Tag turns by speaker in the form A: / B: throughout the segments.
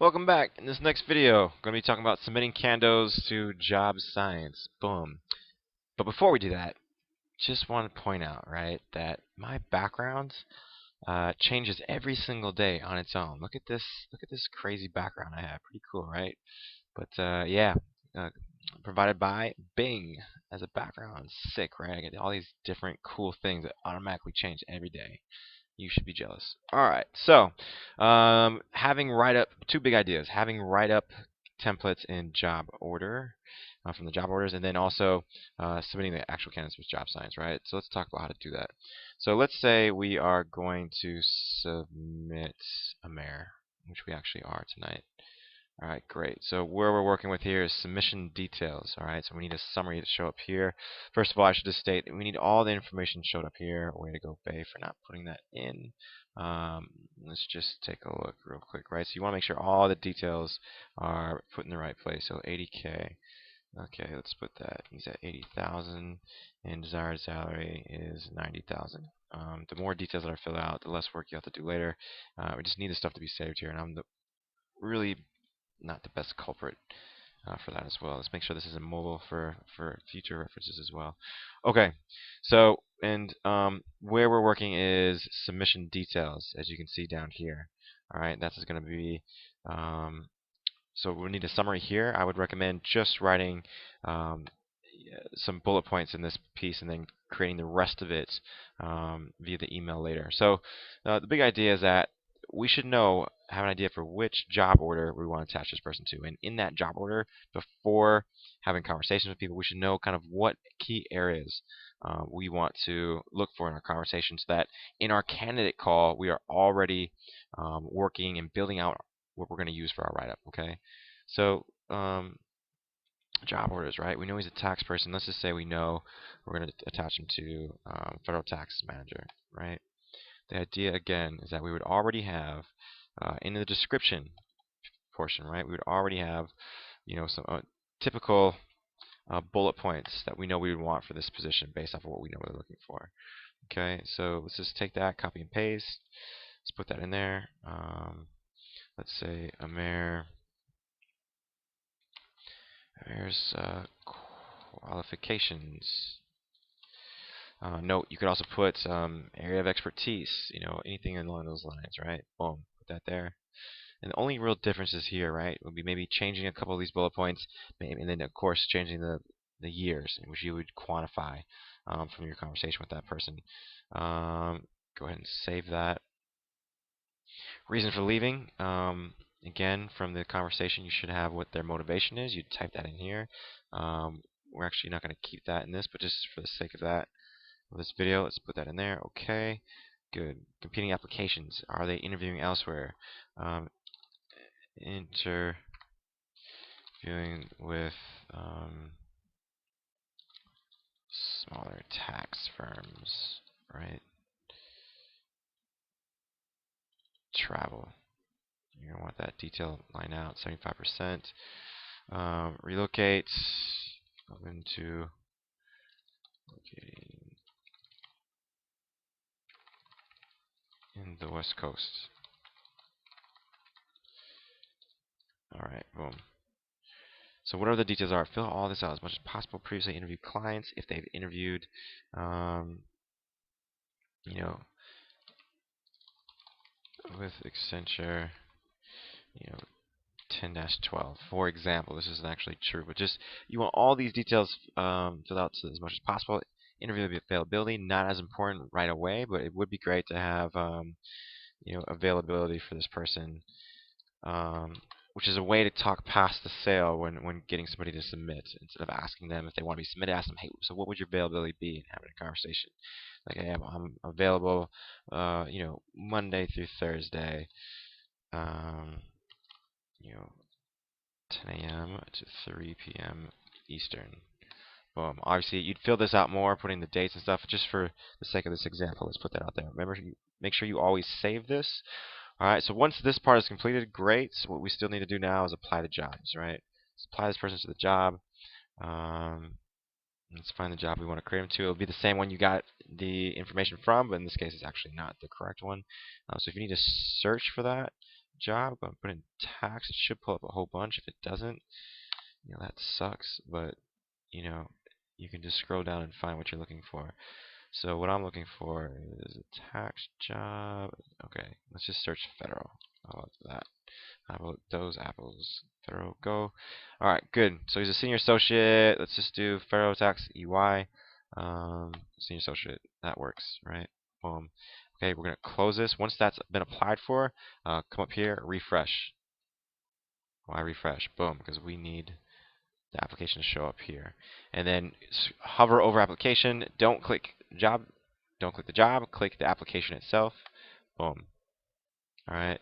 A: Welcome back. In this next video, I'm going to be talking about submitting candos to Jobscience. Boom. But before we do that, just want to point out, right, that my background changes every single day on its own. Look at this. Look at this crazy background I have. Pretty cool, right? But yeah, uh, provided by Bing as a background. Sick, right? I get all these different cool things that automatically change every day. You should be jealous. All right, so having write-up, two big ideas. Having write-up templates in job order from the job orders, and then also submitting the actual candidates with Jobscience, right? So let's talk about how to do that. So let's say we are going to submit a mayor, which we actually are tonight. All right, great. So where we're working with here is submission details. All right, so we need a summary to show up here. First of all, I should just state that we need all the information showed up here. Way to go, Bay, for not putting that in. Let's just take a look real quick, right? So you want to make sure all the details are put in the right place. So 80K. Okay, let's put that. He's at 80,000, and desired salary is 90,000. The more details that are filled out, the less work you have to do later. We just need the stuff to be saved here, and I'm really not the best culprit for that as well. Let's make sure this is in mobile for future references as well. Okay, so and where we're working is submission details, as you can see down here. All right, that's going to be so we need a summary here. I would recommend just writing some bullet points in this piece and then creating the rest of it via the email later. So the big idea is that we should have an idea for which job order we want to attach this person to. And in that job order, before having conversations with people, we should know kind of what key areas we want to look for in our conversation so that in our candidate call, we are already working and building out what we're going to use for our write-up, okay? So job orders, right? We know he's a tax person. Let's just say we know we're going to attach him to federal tax manager, right? The idea, again, is that we would already have in the description portion, right? We would already have, some typical bullet points that we know we would want for this position based off of what we know we're looking for. Okay, so let's just take that, copy and paste. Let's put that in there. Let's say a mayor's qualifications. Note, you could also put area of expertise, anything along those lines, right? Boom, put that there. And the only real differences here, right, would be maybe changing a couple of these bullet points, maybe, and then of course changing the years in which you would quantify from your conversation with that person. Go ahead and save that. Reason for leaving. Again, from the conversation, you should have what their motivation is. You type that in here. We're actually not going to keep that in this, but just for the sake of this video, let's put that in there. Okay, good. Competing applications. Are they interviewing elsewhere? Interviewing with smaller tax firms, right? Travel. You're going to want that detail line out, 75%. Relocate. Open to locating in the West Coast. Alright, boom. So whatever the details are, fill all this out as much as possible. Previously interviewed clients, if they've interviewed, with Accenture, 10-12. For example, this isn't actually true, but just you want all these details filled out as much as possible. Interview availability, not as important right away, but it would be great to have availability for this person, which is a way to talk past the sale when getting somebody to submit. Instead of asking them if they want to be submitted, ask them, hey, so what would your availability be, and having a conversation. Like, hey, I'm available, Monday through Thursday, 10 a.m. to 3 p.m. Eastern. Boom. Obviously, you'd fill this out more, putting the dates and stuff. Just for the sake of this example, let's put that out there. Remember, make sure you always save this. All right. So once this part is completed, great. So what we still need to do now is apply the jobs, right? Let's apply this person to the job. Let's find the job we want to create them to. It'll be the same one you got the information from, but in this case, it's actually not the correct one. So if you need to search for that, job. I'm going to put in tax. It should pull up a whole bunch. If it doesn't, that sucks. But you can just scroll down and find what you're looking for. So what I'm looking for is a tax job. Okay, let's just search federal. How about that? How about those apples? Federal, go. All right, good. So he's a senior associate. Let's just do federal tax EY. Senior associate. That works, right? Boom. Okay, we're gonna close this. Once that's been applied for, come up here, refresh. Why refresh? Boom, because we need the application to show up here. And then hover over application. Don't click job. Don't click the job. Click the application itself. Boom. All right.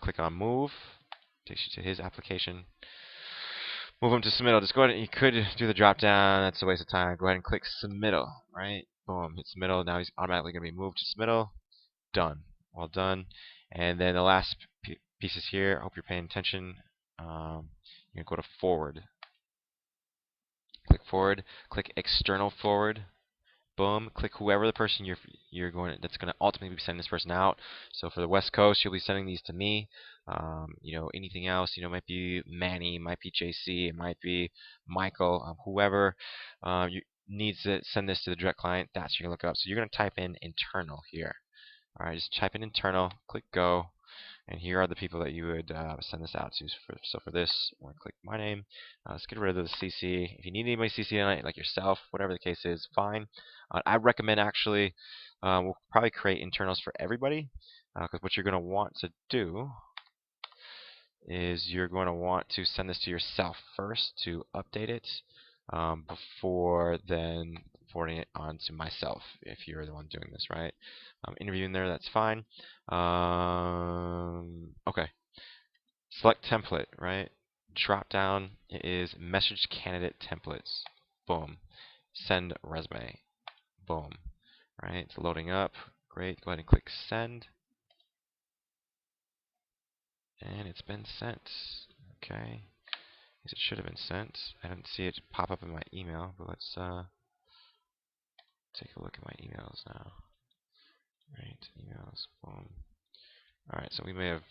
A: Click on move. Takes you to his application. Move him to submittal. Just go ahead and you could do the drop down. That's a waste of time. Go ahead and click submittal. Right. Boom. Hit submittal. Now he's automatically going to be moved to submittal. Done. Well done. And then the last pieces here. I hope you're paying attention. You can go to forward. Click forward. Click external forward. Boom. Click whoever the person that's going to ultimately be sending this person out. So for the West Coast, you'll be sending these to me. Anything else, might be Manny, might be JC, it might be Michael, whoever you needs to send this to the direct client. That's what you're going to look up. So you're going to type in internal here. All right, just type in internal. Click go. And here are the people that you would send this out to. So for this, I'm going to click my name. Let's get rid of the CC. If you need anybody CC on it, like yourself, whatever the case is, fine. I recommend actually, we'll probably create internals for everybody. Because what you're going to want to do is you're going to want to send this to yourself first to update it before then forwarding it on to myself if you're the one doing this, right? Interviewing there, that's fine. Okay. Select template, right? Drop down is message candidate templates. Boom. Send resume. Boom. Right? It's loading up. Great. Go ahead and click send. And it's been sent. Okay. It should have been sent. I didn't see it pop up in my email, but let's take a look at my emails now. Right, emails, boom. Alright, so we may have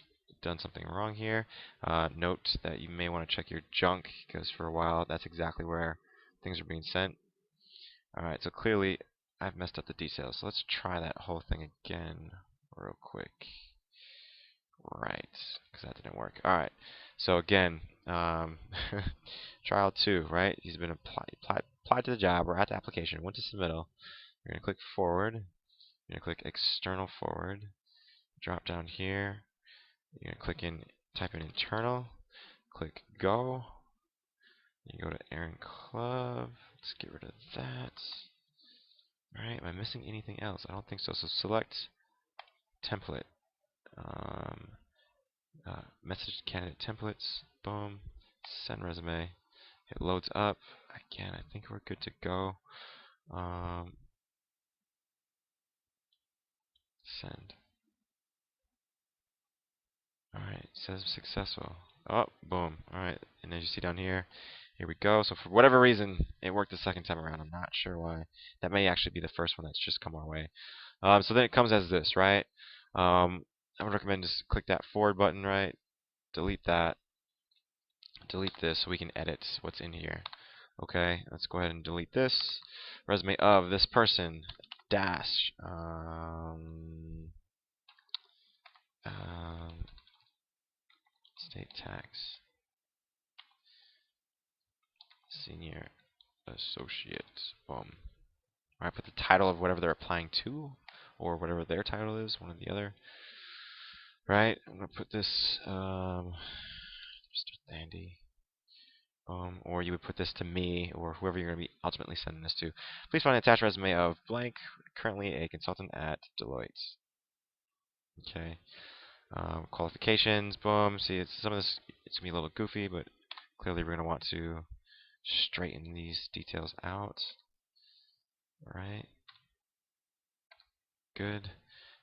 A: done something wrong here. Note that you may want to check your junk, because for a while that's exactly where things are being sent. Alright, so clearly I've messed up the details. So let's try that whole thing again real quick. Right, because that didn't work. Alright, so again, trial 2, right? He's been applied to the job. We're at the application. Went to submittal. You're going to click forward. You're going to click external forward. Drop down here. You're going to type in internal. Click go. You go to Aaron Club. Let's get rid of that. Alright, am I missing anything else? I don't think so. So select template. Message candidate templates. Boom. Send resume. It loads up. Again, I think we're good to go. Send. Alright, it says successful. Oh, boom. Alright, and as you see down here, here we go. So for whatever reason, it worked the second time around. I'm not sure why. That may actually be the first one that's just come our way. So then it comes as this, right? I would recommend just click that forward button, right? Delete that. Delete this so we can edit what's in here. Okay, let's go ahead and delete this. Resume of this person, dash. State tax. Senior associate. Boom. Alright, put the title of whatever they're applying to, or whatever their title is, one or the other. Right, I'm going to put this, Mr. Dandy. Or you would put this to me, or whoever you're going to be ultimately sending this to. Please find an attached resume of blank, currently a consultant at Deloitte. Okay. Qualifications, boom. See, some of this, it's going to be a little goofy, but clearly we're going to want to straighten these details out. Right. Good.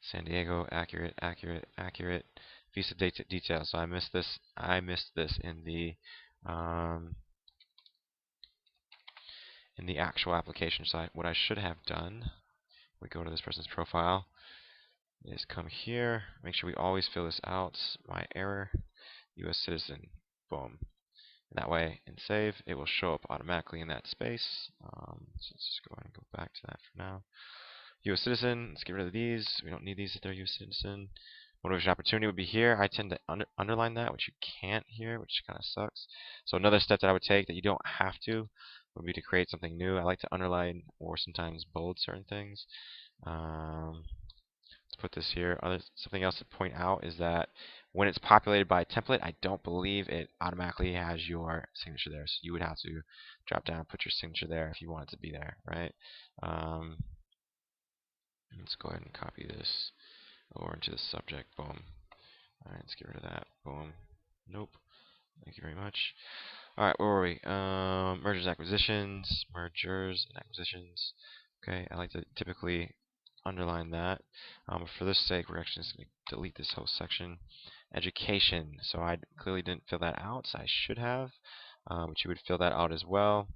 A: San Diego, accurate, accurate, accurate. Visa details. So I missed this. I missed this in the actual application site. What I should have done, we go to this person's profile. is come here. Make sure we always fill this out. My error, U.S. citizen. Boom. And that way, in save, it will show up automatically in that space. So let's just go ahead and go back to that for now. U.S. citizen. Let's get rid of these. We don't need these if they're U.S. citizen. Motivation opportunity would be here. I tend to underline that, which you can't here, which kind of sucks. So another step that I would take that you don't have to would be to create something new. I like to underline or sometimes bold certain things. Let's put this here. Something else to point out is that when it's populated by a template, I don't believe it automatically has your signature there. So you would have to drop down and put your signature there if you want it to be there, right? Let's go ahead and copy this over into the subject. Boom. Alright, let's get rid of that. Boom. Nope. Thank you very much. Alright, where were we? Mergers, acquisitions, mergers and acquisitions. Okay, I like to typically underline that. For this sake, we're actually just going to delete this whole section. Education. So I clearly didn't fill that out, so I should have. But you would fill that out as well.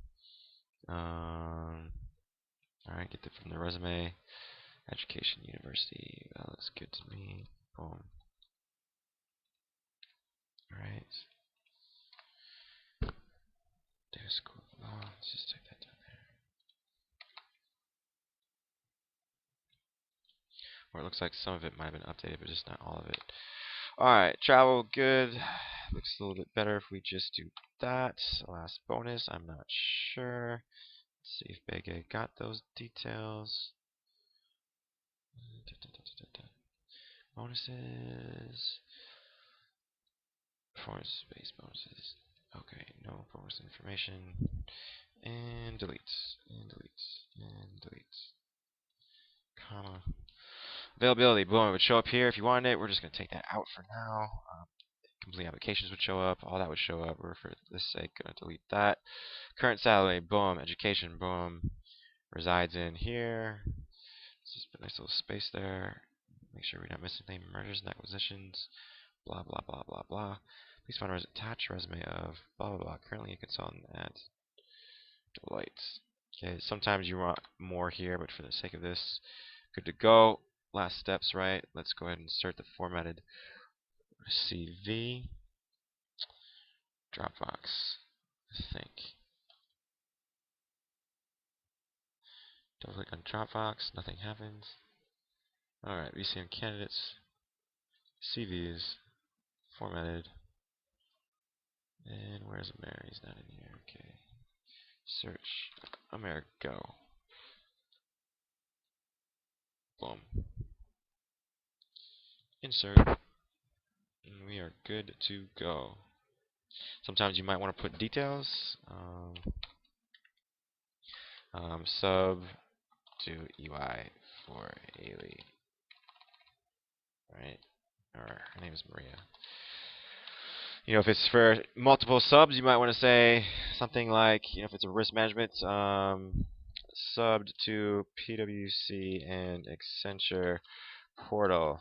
A: Alright, get that from the resume. Education, university. That looks good to me. Boom. Alright. Data school of law. Let's just take that down there. Or it looks like some of it might have been updated, but just not all of it. Alright, travel, good. Looks a little bit better if we just do that. Last bonus, I'm not sure. Let's see if Bege got those details. Bonuses. Performance-based bonuses. Okay, no bonus information. And deletes. And deletes. And deletes. Comma. Availability, boom, it would show up here if you wanted it. We're just going to take that out for now. Complete applications would show up. All that would show up. We're, for this sake, going to delete that. Current salary, boom. Education, boom. Resides in here. Just put a nice little space there. Make sure we're not missing anything. Mergers and acquisitions. Blah, blah, blah, blah, blah. Please find attach resume of blah, blah, blah. Currently a consultant at Deloitte. Okay, sometimes you want more here, but for the sake of this, good to go. Last steps, right? Let's go ahead and insert the formatted CV. Dropbox, I think. Double click on Dropbox, nothing happens. Alright, VCM candidates, CVs, formatted. And where's Amer? He's not in here. Okay. Search. Amer, go. Boom. Insert. And we are good to go. Sometimes you might want to put details. Sub to UI for Ailey. Right? Or her name is Maria. You know, if it's for multiple subs, you might want to say something like, you know, if it's a risk management, subbed to PwC and Accenture portal.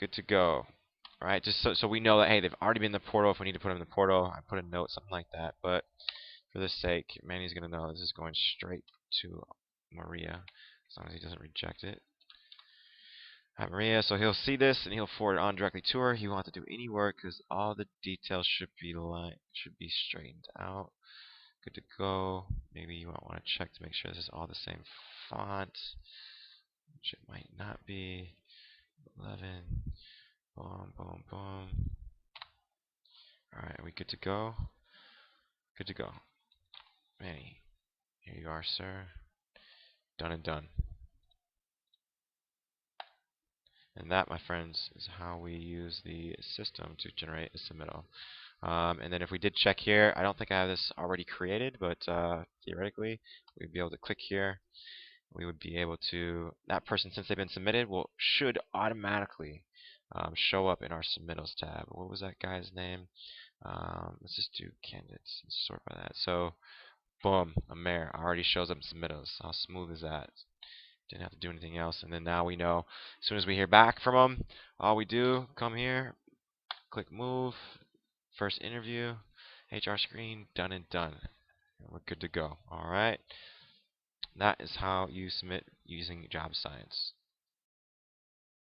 A: Good to go. Right? Just so we know that, hey, they've already been in the portal. If we need to put them in the portal, I put a note, something like that. But for this sake, Manny's going to know this is going straight to Maria, as long as he doesn't reject it. Hi, Maria. So he'll see this and he'll forward it on directly to her. He won't have to do any work because all the details should be straightened out. Good to go. Maybe you might want to check to make sure this is all the same font, which it might not be. 11. Boom, boom, boom. Alright, are we good to go? Good to go. Manny, here you are, sir. Done and done. And that, my friends, is how we use the system to generate a submittal. And then if we did check here, I don't think I have this already created, but theoretically, we'd be able to click here. We would be able to, that person, since they've been submitted, should automatically show up in our submittals tab. What was that guy's name? Let's just do candidates and sort by that. So, boom, Amer already shows up in submittals. How smooth is that? Didn't have to do anything else. And then now we know, as soon as we hear back from them, all we do, come here, click move, first interview, HR screen, done and done. And we're good to go. All right. That is how you submit using Jobscience.